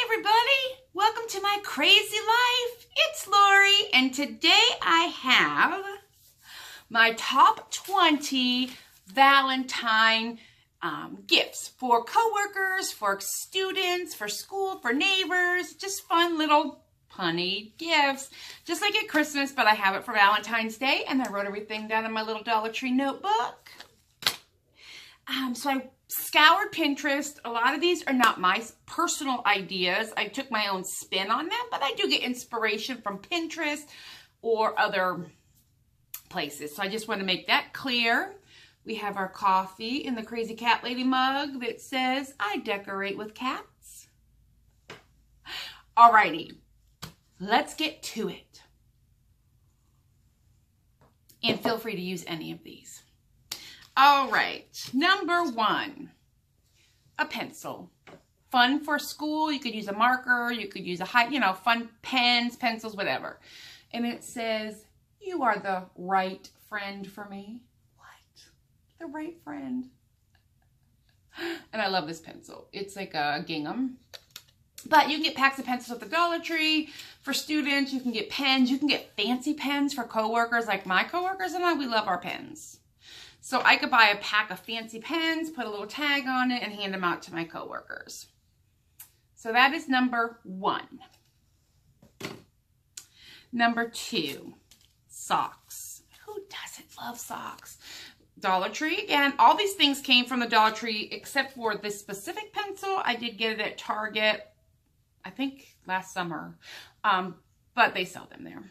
everybody, welcome to my crazy life. It's Lori, and today I have my top 20 Valentine gifts for coworkers, for students, for school, for neighbors, just fun little punny gifts, just like at Christmas, but I have it for Valentine's Day, and I wrote everything down in my little Dollar Tree notebook. So I scoured Pinterest. A lot of these are not my personal ideas. I took my own spin on them, but I do get inspiration from Pinterest or other places. So I just want to make that clear. We have our coffee in the Crazy Cat Lady mug that says, I decorate with cats. Alrighty, let's get to it. And feel free to use any of these. All right, number one, a pencil. Fun for school. You could use a marker. You could use a fun pens, pencils, whatever. And it says, you are the right friend for me. What? The right friend. And I love this pencil. It's like a gingham. But you can get packs of pencils at the Dollar Tree. For students, you can get pens. You can get fancy pens for coworkers. Like my coworkers and I, we love our pens. So I could buy a pack of fancy pens, put a little tag on it, and hand them out to my coworkers. So that is number one. Number two, socks. Who doesn't love socks? Dollar Tree. Again, all these things came from the Dollar Tree except for this specific pencil. I did get it at Target, I think last summer, but they sell them there.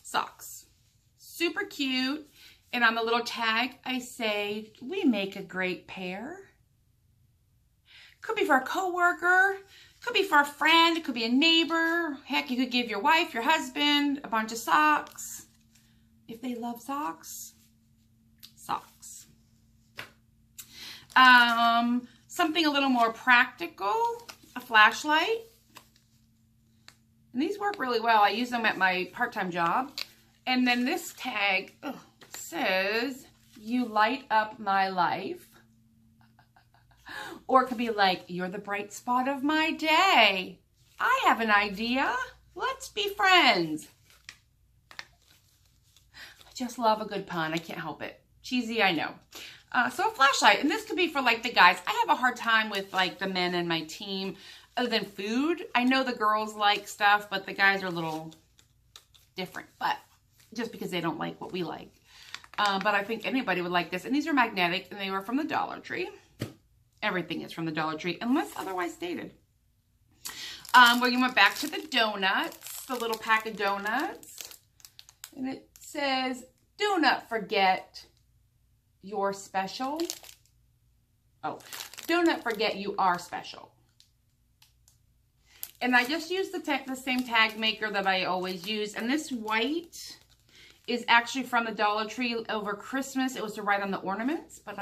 Socks. Super cute. And on the little tag, I say, we make a great pair. Could be for a coworker, could be for a friend, it could be a neighbor. Heck, you could give your wife, your husband a bunch of socks. If they love socks, socks. Something a little more practical, a flashlight. And these work really well. I use them at my part-time job. And then this tag, says, you light up my life. Or it could be like, you're the bright spot of my day. I have an idea. Let's be friends. I just love a good pun. I can't help it. Cheesy, I know. So a flashlight. And this could be for like the guys. I have a hard time with like the men in my team other than food. I know the girls like stuff, but the guys are a little different. But just because they don't like what we like. But I think anybody would like this. And these are magnetic, and they were from the Dollar Tree. Everything is from the Dollar Tree, unless otherwise stated. We went back to the donuts, the little pack of donuts. And it says, do not forget you're special. Oh, do not forget you are special. And I just used the same tag maker that I always use. And this white is actually from the Dollar Tree over Christmas. It was to write on the ornaments, but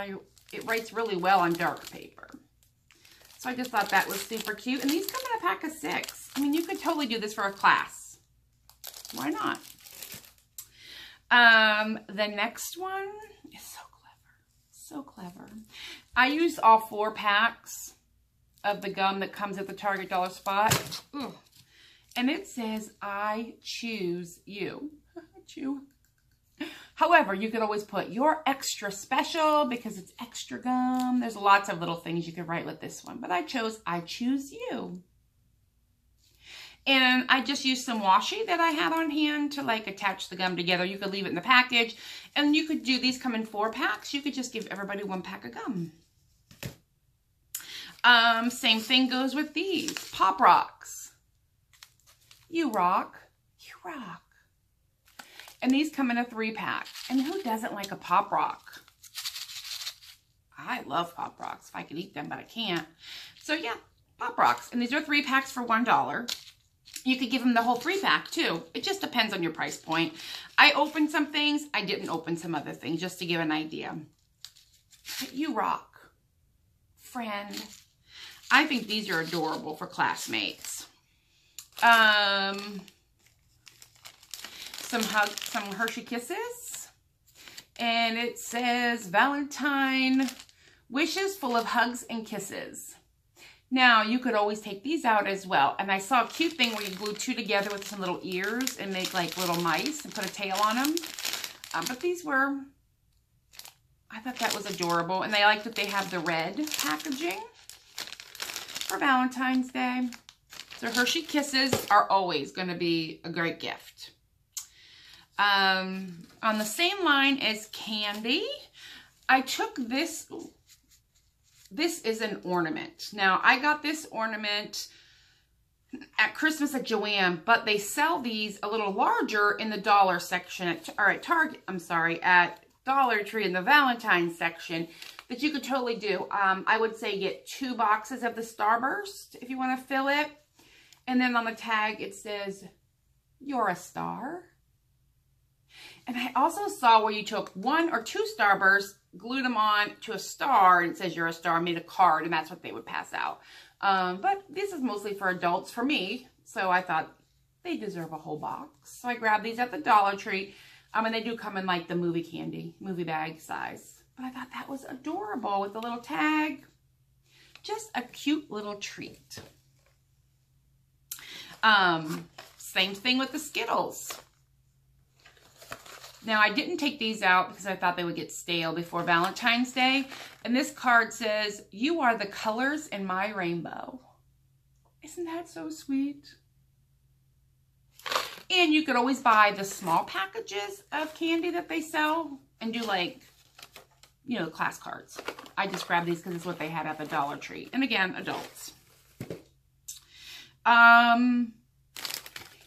it writes really well on dark paper. So I just thought that was super cute. And these come in a pack of 6. I mean, you could totally do this for a class. Why not? The next one is so clever. So clever. I used all 4 packs of the gum that comes at the Target Dollar Spot. Ugh. And it says, I choose you. However, you could always put you're extra special because it's extra gum. There's lots of little things you could write with this one, but I chose I choose you. And I just used some washi that I had on hand to like attach the gum together. You could leave it in the package, and you could do these come in 4 packs. You could just give everybody 1 pack of gum. Same thing goes with these Pop Rocks. You rock, you rock. And these come in a 3-pack. And who doesn't like a Pop Rock? I love Pop Rocks. If I could eat them, but I can't. So yeah, Pop Rocks. And these are 3 packs for $1. You could give them the whole 3-pack too. It just depends on your price point. I opened some things. I didn't open some other things just to give an idea. But you rock, friend. I think these are adorable for classmates. Some Hershey Kisses, and it says Valentine wishes full of hugs and kisses. Now, you could always take these out as well. And I saw a cute thing where you glue two together with some little ears and make like little mice and put a tail on them. But these were, I thought that was adorable. And I like that they have the red packaging for Valentine's Day. So Hershey Kisses are always going to be a great gift. On the same line as candy, I took this. This is an ornament. Now, I got this ornament at Christmas at Joann, but they sell these a little larger in the dollar section, at Dollar Tree in the Valentine section that you could totally do. I would say get 2 boxes of the Starburst if you want to fill it. And then on the tag, it says, "You're a star." And I also saw where you took 1 or 2 Starbursts, glued them on to a star, and it says "You're a star," made a card, and that's what they would pass out. But this is mostly for adults, for me, so I thought they deserve a whole box. So I grabbed these at the Dollar Tree. And they do come in like the movie bag size. But I thought that was adorable with the little tag. Just a cute little treat. Same thing with the Skittles. Now, I didn't take these out because I thought they would get stale before Valentine's Day. And this card says, "You are the colors in my rainbow." Isn't that so sweet? And you could always buy the small packages of candy that they sell and do like, you know, class cards. I just grabbed these because it's what they had at the Dollar Tree. And again, adults.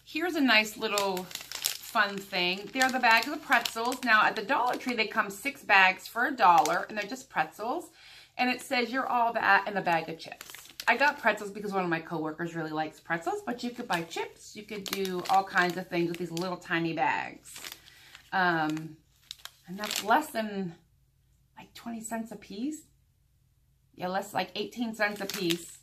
Here's a nice little fun thing. They're the bags of pretzels. Now at the Dollar Tree, they come 6 bags for $1, and they're just pretzels. And it says, "You're all that in a bag of chips." I got pretzels because one of my coworkers really likes pretzels, but you could buy chips. You could do all kinds of things with these little tiny bags. And that's less than like 20 cents a piece. Yeah, less like 18 cents a piece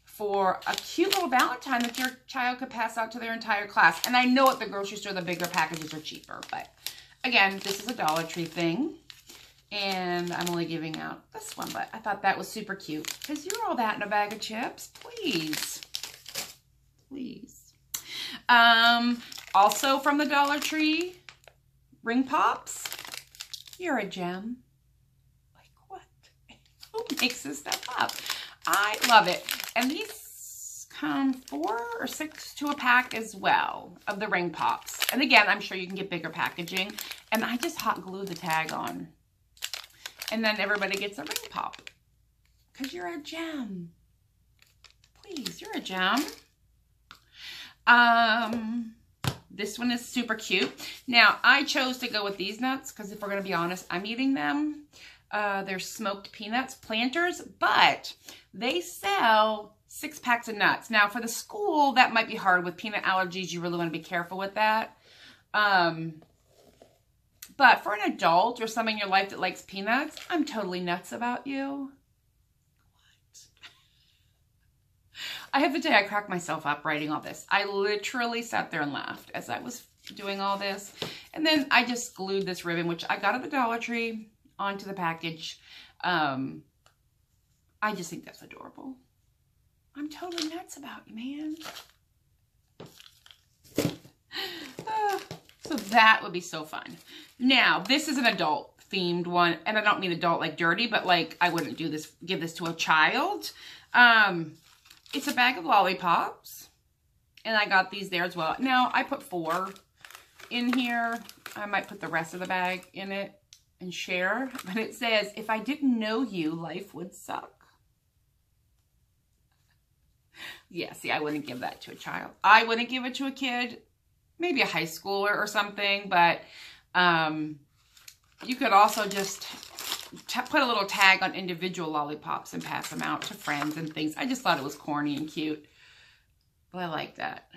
for a cute little Valentine that your child could pass out to their entire class. And I know at the grocery store, the bigger packages are cheaper, but again, this is a Dollar Tree thing. And I'm only giving out this one, but I thought that was super cute. Because you're all that in a bag of chips. Please. Please. Also from the Dollar Tree, ring pops. You're a gem. Like what? Who makes this stuff up? I love it. And these come 4 or 6 to a pack as well of the ring pops. And again, I'm sure you can get bigger packaging. And I just hot glue the tag on. And then everybody gets a ring pop. Because you're a gem. Please, you're a gem. This one is super cute. Now, I chose to go with these nuts because if we're going to be honest, I'm eating them. They're smoked peanuts, Planters, but they sell 6 packs of nuts. Now, for the school, that might be hard with peanut allergies. You really want to be careful with that. But for an adult or someone in your life that likes peanuts, I'm totally nuts about you. What? I have to tell you, I cracked myself up writing all this. I literally sat there and laughed as I was doing all this. And then I just glued this ribbon, which I got at the Dollar Tree, onto the package. I just think that's adorable. I'm totally nuts about you, man. So that would be so fun. Now, this is an adult themed one, and I don't mean adult like dirty, but like I wouldn't do this, give this to a child. It's a bag of lollipops, and I got these there as well. Now, I put 4 in here. I might put the rest of the bag in it and share, but it says, "If I didn't know you, life would suck." Yeah, see, I wouldn't give that to a child. I wouldn't give it to a kid. Maybe a high schooler or something, but you could also just put a little tag on individual lollipops and pass them out to friends and things. I just thought it was corny and cute, but I like that.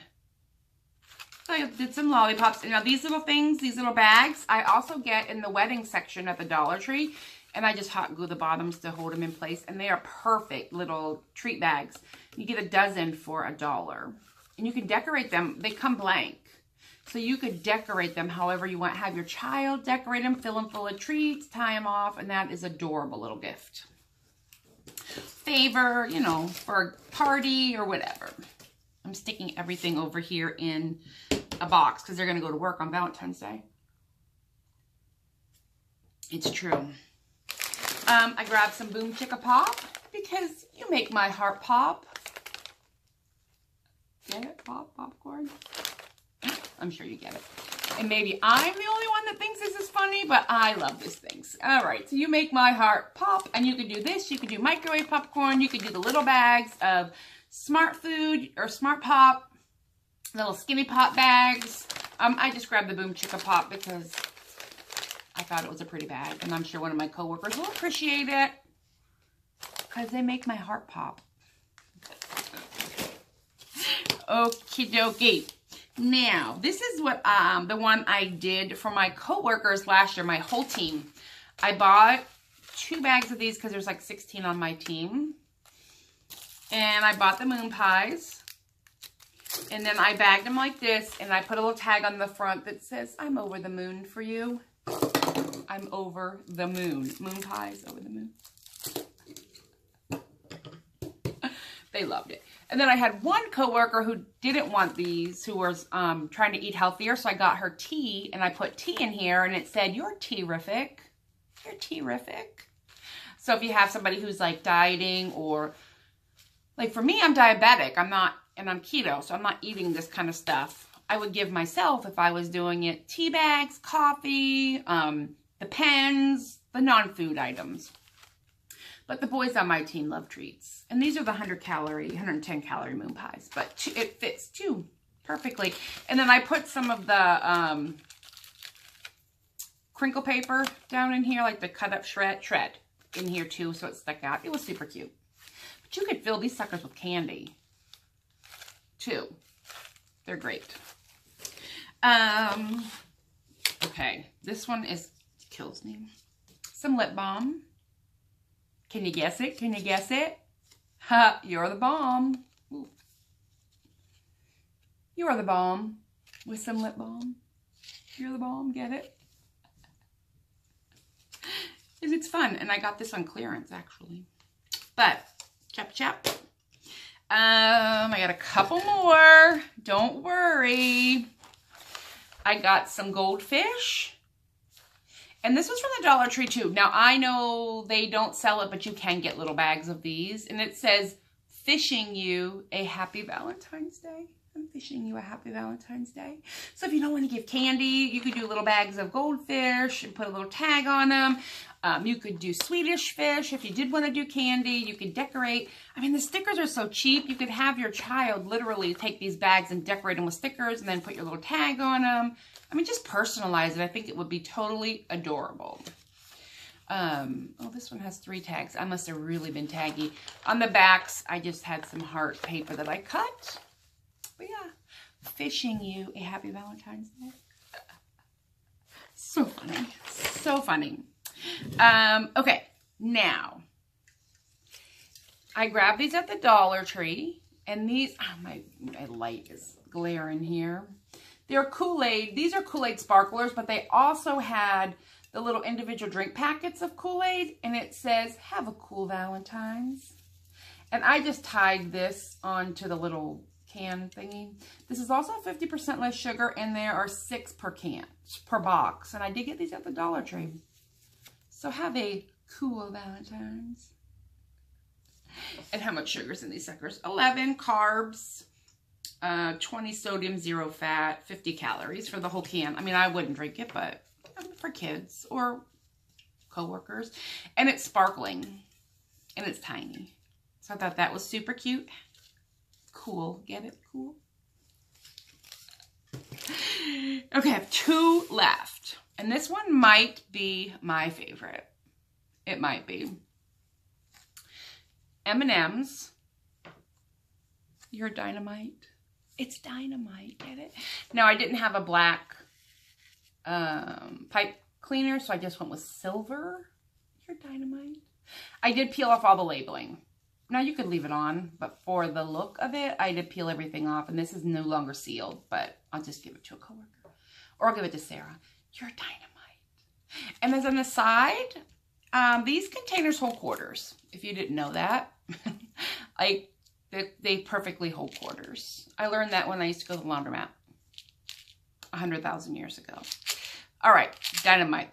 So I did some lollipops. And now these little things, these little bags, I also get in the wedding section at the Dollar Tree, and I just hot glue the bottoms to hold them in place, and they are perfect little treat bags. You get a dozen for $1, and you can decorate them. They come blank. So you could decorate them however you want. Have your child decorate them, fill them full of treats, tie them off, and that is an adorable little gift. favor, you know, for a party or whatever. I'm sticking everything over here in a box because they're going to go to work on Valentine's Day. It's true. I grabbed some Boom Chicka Pop because you make my heart pop. Get it? Pop, popcorn. I'm sure you get it. And maybe I'm the only one that thinks this is funny, but I love these things. All right, so you make my heart pop, and you can do this. You can do microwave popcorn. You can do the little bags of Smart Food or Smart Pop, little Skinny Pop bags. I just grabbed the Boom Chicka Pop because I thought it was a pretty bag, and I'm sure one of my coworkers will appreciate it because they make my heart pop. Okie dokie. Now, this is what the one I did for my coworkers last year, my whole team. I bought 2 bags of these because there's like 16 on my team. And I bought the moon pies. And then I bagged them like this, and I put a little tag on the front that says, I'm over the moon for you. I'm over the moon. Moon pies over the moon. They loved it. And then I had one coworker who didn't want these, who was trying to eat healthier. So I got her tea, and I put tea in here, and it said, you're tea-rific. You're tea-rific. So if you have somebody who's like dieting, or like for me, I'm diabetic. I'm not, and I'm keto, so I'm not eating this kind of stuff. I would give myself, if I was doing it, tea bags, coffee, the pens, the non-food items. But the boys on my team love treats. And these are the 110 calorie moon pies. But it fits too perfectly. And then I put some of the crinkle paper down in here, like the cut up shred in here too, so it stuck out. It was super cute. But you could fill these suckers with candy too. They're great. Okay, this one kills me. Some lip balm. Can you guess it? Can you guess it? Ha, you're the bomb. Ooh. You're the bomb with some lip balm. You're the bomb, get it? It's fun, and I got this on clearance, actually. But, chap. I got a couple more. Don't worry. I got some goldfish. And this was from the Dollar Tree too. Now, I know they don't sell it, but you can get little bags of these. And it says, fishing you a happy Valentine's Day. I'm fishing you a happy Valentine's Day. So if you don't want to give candy, you could do little bags of goldfish and put a little tag on them. You could do Swedish fish. If you did want to do candy, you could decorate. I mean, the stickers are so cheap. You could have your child literally take these bags and decorate them with stickers and then put your little tag on them. I mean, just personalize it. I think it would be totally adorable. Oh, this one has 3 tags. I must have really been taggy. On the backs, I just had some heart paper that I cut. But yeah, fishing you a happy Valentine's Day. So funny. So funny. Okay, now, I grabbed these at the Dollar Tree. And these, oh, my light is glaring here. They're Kool-Aid. These are Kool-Aid sparklers, but they also had the little individual drink packets of Kool-Aid, and it says, have a cool Valentine's. And I just tied this onto the little can thingy. This is also 50% less sugar, and there are 6 per box. And I did get these at the Dollar Tree. So have a cool Valentine's. And how much sugar's in these suckers? 11 carbs. 20 sodium, 0 fat, 50 calories for the whole can. I mean, I wouldn't drink it, but for kids or coworkers. And it's sparkling. And it's tiny. So I thought that was super cute. Cool. Get it? Cool. Okay, I have 2 left. And this one might be my favorite. It might be. M&M's. You're dynamite. It's dynamite, get it? Now, I didn't have a black pipe cleaner, so I just went with silver. You're dynamite. I did peel off all the labeling. Now, you could leave it on, but for the look of it, I did peel everything off, and this is no longer sealed, but I'll just give it to a coworker. Or I'll give it to Sarah. You're dynamite. And then on the side, These containers hold quarters, if you didn't know that. They perfectly hold quarters. I learned that when I used to go to the laundromat 100,000 years ago. All right, dynamite.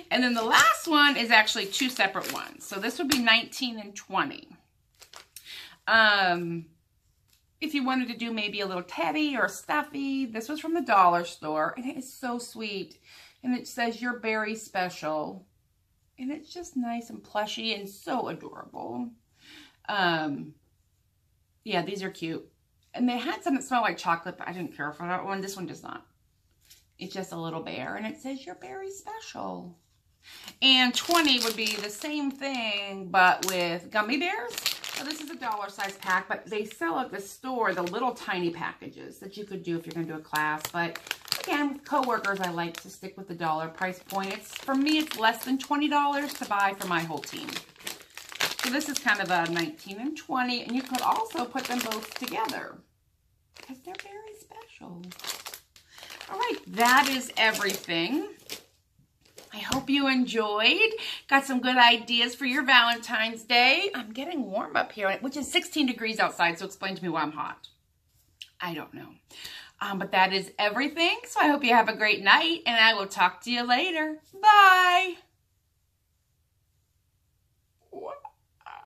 And then the last one is actually two separate ones. So this would be 19 and 20. If you wanted to do maybe a little teddy or stuffy, this was from the dollar store. And it is so sweet. And it says, "You're very special." And it's just nice and plushy and so adorable. Yeah, these are cute. And they had some that smell like chocolate, but I didn't care for that one. This one does not. It's just a little bear, and it says, "You're very special." And 20 would be the same thing, but with gummy bears. So this is a dollar size pack, but they sell at the store the little tiny packages that you could do if you're going to do a class. But again, with coworkers, I like to stick with the dollar price point. For me, it's less than $20 to buy for my whole team. So this is kind of a 19 and 20, and you could also put them both together because they're very special. All right, that is everything. I hope you enjoyed. Got some good ideas for your Valentine's Day. I'm getting warm up here, which is 16 degrees outside, so explain to me why I'm hot. I don't know. But that is everything. So I hope you have a great night, and I will talk to you later. Bye.